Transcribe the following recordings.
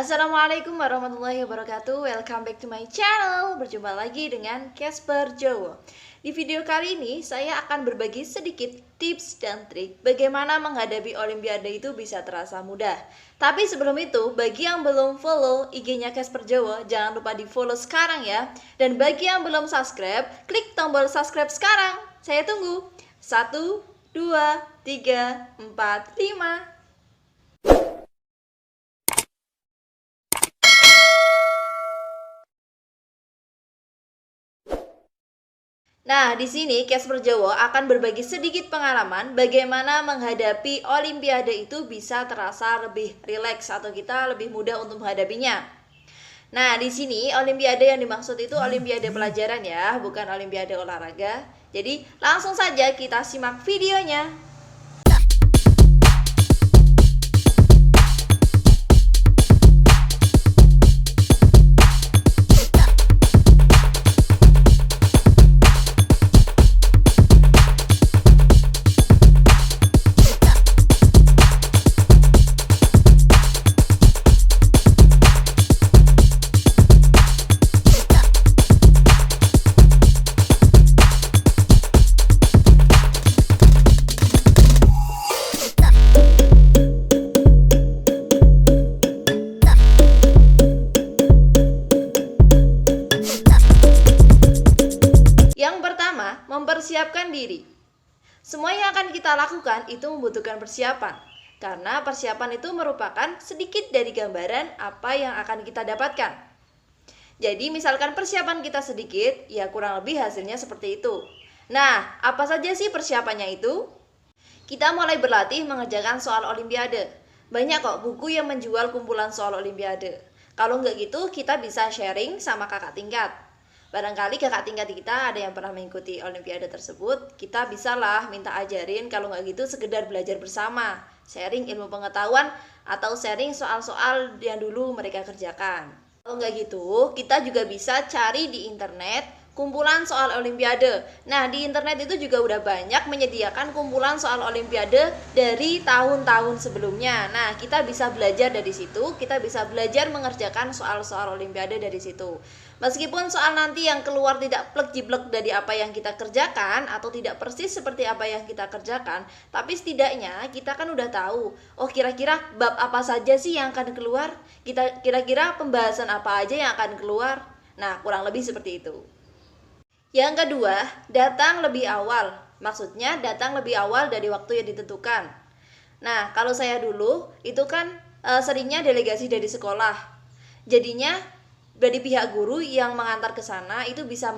Assalamualaikum warahmatullahi wabarakatuh. Welcome back to my channel. Berjumpa lagi dengan Casper Jowo. Di video kali ini saya akan berbagi sedikit tips dan trik bagaimana menghadapi Olimpiade itu bisa terasa mudah. Tapi sebelum itu, bagi yang belum follow IG-nya Casper Jowo, jangan lupa di follow sekarang ya. Dan bagi yang belum subscribe, klik tombol subscribe sekarang. Saya tunggu. 1, 2, 3, 4, 5. Nah, di sini Casper Jowo akan berbagi sedikit pengalaman bagaimana menghadapi Olimpiade itu bisa terasa lebih rileks atau kita lebih mudah untuk menghadapinya. Nah, di sini Olimpiade yang dimaksud itu Olimpiade pelajaran ya, bukan Olimpiade olahraga. Jadi, langsung saja kita simak videonya. Yang pertama, mempersiapkan diri. Semua yang akan kita lakukan itu membutuhkan persiapan. Karena persiapan itu merupakan sedikit dari gambaran apa yang akan kita dapatkan. Jadi misalkan persiapan kita sedikit, ya kurang lebih hasilnya seperti itu. Nah, apa saja sih persiapannya itu? Kita mulai berlatih mengerjakan soal Olimpiade. Banyak kok buku yang menjual kumpulan soal Olimpiade. Kalau nggak gitu, kita bisa sharing sama kakak tingkat. Barangkali kakak tingkat kita ada yang pernah mengikuti Olimpiade tersebut, kita bisalah minta ajarin, kalau nggak gitu sekedar belajar bersama, sharing ilmu pengetahuan atau sharing soal-soal yang dulu mereka kerjakan. Kalau nggak gitu, kita juga bisa cari di internet kumpulan soal Olimpiade. Nah, di internet itu juga udah banyak menyediakan kumpulan soal Olimpiade dari tahun-tahun sebelumnya. Nah, kita bisa belajar dari situ, kita bisa belajar mengerjakan soal-soal Olimpiade dari situ. Meskipun soal nanti yang keluar tidak plek-jiplek dari apa yang kita kerjakan atau tidak persis seperti apa yang kita kerjakan, tapi setidaknya kita kan udah tahu, oh kira-kira bab apa saja sih yang akan keluar? Kira-kira pembahasan apa aja yang akan keluar? Nah, kurang lebih seperti itu. Yang kedua, datang lebih awal. Maksudnya datang lebih awal dari waktu yang ditentukan. Nah, kalau saya dulu itu kan seringnya delegasi dari sekolah. Jadinya dari pihak guru yang mengantar ke sana itu bisa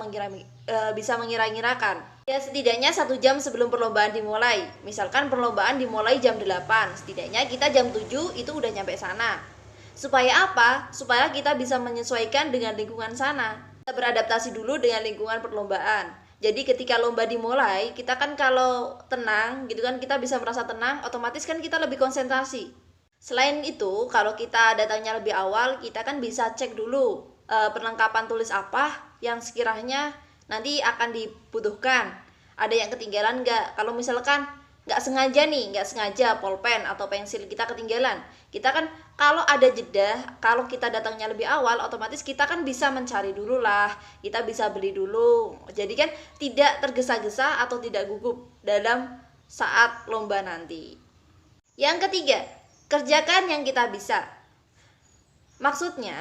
mengira-ngirakan. Ya setidaknya 1 jam sebelum perlombaan dimulai. Misalkan perlombaan dimulai jam 8, setidaknya kita jam 7 itu udah nyampe sana. Supaya apa? Supaya kita bisa menyesuaikan dengan lingkungan sana. Kita beradaptasi dulu dengan lingkungan perlombaan. Jadi ketika lomba dimulai, kita kan kalau tenang gitu kan, kita bisa merasa tenang, otomatis kan kita lebih konsentrasi. Selain itu, kalau kita datangnya lebih awal, kita kan bisa cek dulu perlengkapan tulis apa yang sekiranya nanti akan dibutuhkan. Ada yang ketinggalan nggak? Kalau misalkan nggak sengaja pulpen atau pensil kita ketinggalan, kita kan kalau ada jeda, kalau kita datangnya lebih awal, otomatis kita kan bisa mencari dulu lah, kita bisa beli dulu, jadi kan tidak tergesa-gesa atau tidak gugup dalam saat lomba nanti. Yang ketiga, kerjakan yang kita bisa. Maksudnya,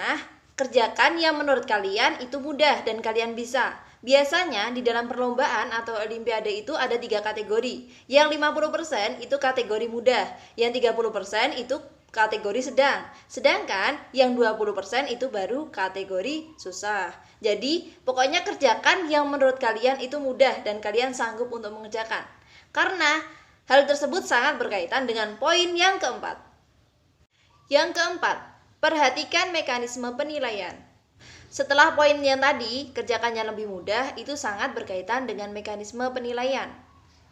kerjakan yang menurut kalian itu mudah dan kalian bisa. Biasanya di dalam perlombaan atau Olimpiade itu ada 3 kategori. Yang 50% itu kategori mudah, yang 30% itu kategori sedang. Sedangkan yang 20% itu baru kategori susah. Jadi pokoknya kerjakan yang menurut kalian itu mudah dan kalian sanggup untuk mengerjakan. Karena hal tersebut sangat berkaitan dengan poin yang keempat. Yang keempat, perhatikan mekanisme penilaian. Setelah poin yang tadi, kerjakannya lebih mudah, itu sangat berkaitan dengan mekanisme penilaian.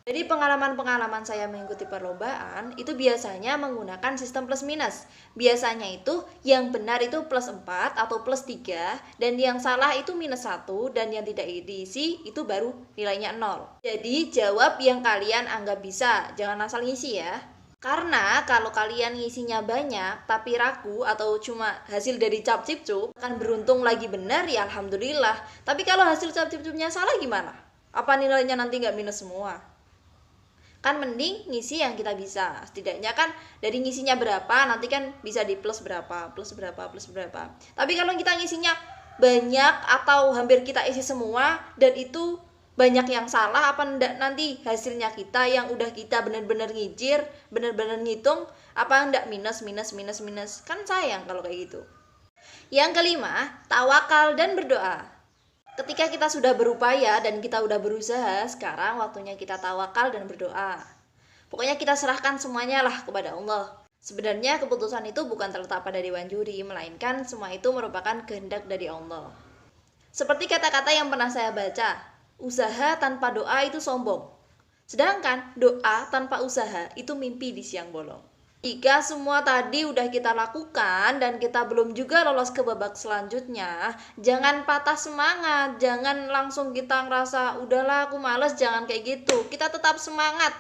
Dari pengalaman-pengalaman saya mengikuti perlombaan, itu biasanya menggunakan sistem plus minus. Biasanya itu yang benar itu plus 4 atau plus 3, dan yang salah itu minus 1, dan yang tidak diisi itu baru nilainya 0. Jadi jawab yang kalian anggap bisa, jangan asal ngisi ya. Karena kalau kalian ngisinya banyak tapi ragu atau cuma hasil dari cap cip cup, akan beruntung lagi benar ya alhamdulillah. Tapi kalau hasil cap cip cupnya salah gimana? Apa nilainya nanti nggak minus semua? Kan mending ngisi yang kita bisa. Setidaknya kan dari ngisinya berapa nanti kan bisa di plus berapa, plus berapa, plus berapa. Tapi kalau kita ngisinya banyak atau hampir kita isi semua dan itu banyak yang salah, apa ndak nanti hasilnya kita yang udah kita bener-bener ngijir, bener-bener ngitung, apa ndak minus minus minus minus, kan sayang kalau kayak gitu. Yang kelima, tawakal dan berdoa. Ketika kita sudah berupaya dan kita udah berusaha, sekarang waktunya kita tawakal dan berdoa. Pokoknya kita serahkan semuanya lah kepada Allah. Sebenarnya keputusan itu bukan terletak pada dewan juri, melainkan semua itu merupakan kehendak dari Allah. Seperti kata-kata yang pernah saya baca, usaha tanpa doa itu sombong. Sedangkan doa tanpa usaha itu mimpi di siang bolong. Jika semua tadi udah kita lakukan dan kita belum juga lolos ke babak selanjutnya, jangan patah semangat, jangan langsung kita ngerasa udahlah aku males, jangan kayak gitu. Kita tetap semangat.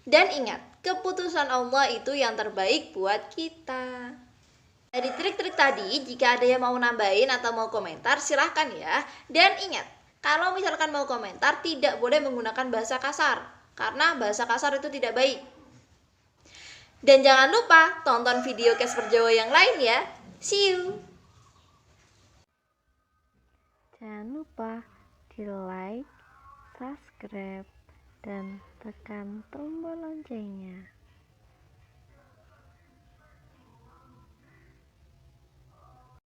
Dan ingat, keputusan Allah itu yang terbaik buat kita. Dari trik-trik tadi, jika ada yang mau nambahin atau mau komentar, silahkan ya. Dan ingat, kalau misalkan mau komentar, tidak boleh menggunakan bahasa kasar. Karena bahasa kasar itu tidak baik. Dan jangan lupa tonton video Casper Jawa yang lain ya. See you! Jangan lupa di like, subscribe, dan tekan tombol loncengnya.